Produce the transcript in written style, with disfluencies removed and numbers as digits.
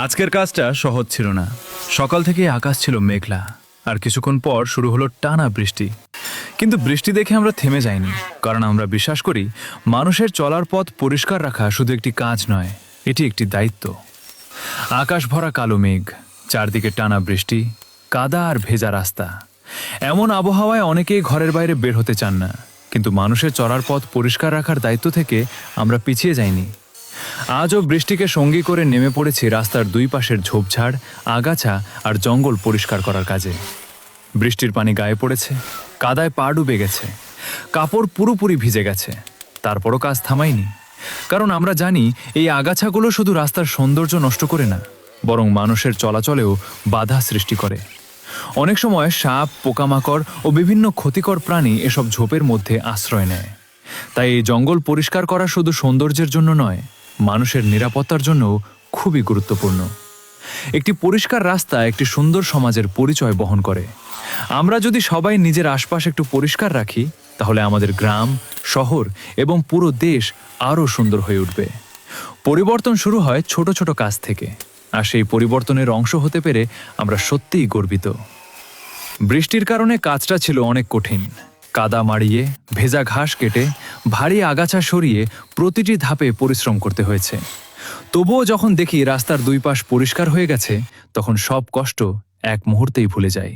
আজকের কাজটা সহজ ছিল না। সকাল থেকে আকাশ ছিল মেঘলা, আর কিছুক্ষণ পর শুরু হলো টানা বৃষ্টি। কিন্তু বৃষ্টি দেখে আমরা থেমে যাইনি, কারণ আমরা বিশ্বাস করি মানুষের চলার পথ পরিষ্কার রাখা শুধু একটি কাজ নয়, এটি একটি দায়িত্ব। আকাশ ভরা কালো মেঘ, চারদিকে টানা বৃষ্টি, কাদা আর ভেজা রাস্তা। এমন আবহাওয়ায় অনেকেই ঘরের বাইরে বের হতে চান না, কিন্তু মানুষের চলার পথ পরিষ্কার রাখার দায়িত্ব থেকে আমরা পিছিয়ে যাইনি। আজও বৃষ্টিকে সঙ্গী করে নেমে পড়েছি রাস্তার দুই পাশের ঝোপঝাড়, আগাছা আর জঙ্গল পরিষ্কার করার কাজে। বৃষ্টির পানি গায়ে পড়েছে, কাদায় পা ডুবে গেছে, কাপড় পুরোপুরি ভিজে গেছে। তারপরও কাজ থামাইনি, কারণ আমরা জানি এই আগাছাগুলো শুধু রাস্তার সৌন্দর্য নষ্ট করে না, বরং মানুষের চলাচলেও বাধা সৃষ্টি করে। অনেক সময় সাপ, পোকামাকড় ও বিভিন্ন ক্ষতিকর প্রাণী এসব ঝোপের মধ্যে আশ্রয় নেয়। তাই এই জঙ্গল পরিষ্কার করা শুধু সৌন্দর্যের জন্য নয়, মানুষের নিরাপত্তার জন্যও খুবই গুরুত্বপূর্ণ। একটি পরিষ্কার রাস্তা একটি সুন্দর সমাজের পরিচয় বহন করে। আমরা যদি সবাই নিজের আশপাশ একটু পরিষ্কার রাখি, তাহলে আমাদের গ্রাম, শহর এবং পুরো দেশ আরও সুন্দর হয়ে উঠবে। পরিবর্তন শুরু হয় ছোট ছোট কাজ থেকে, আর সেই পরিবর্তনের অংশ হতে পেরে আমরা সত্যিই গর্বিত। বৃষ্টির কারণে কাজটা ছিল অনেক কঠিন। কাদা মাড়িয়ে, ভেজা ঘাস কেটে, ভারী আগাছা সরিয়ে প্রতিটি ধাপে পরিশ্রম করতে হয়েছে। তবুও যখন দেখি রাস্তার দুই পাশ পরিষ্কার হয়ে গেছে, তখন সব কষ্ট এক মুহূর্তেই ভুলে যাই।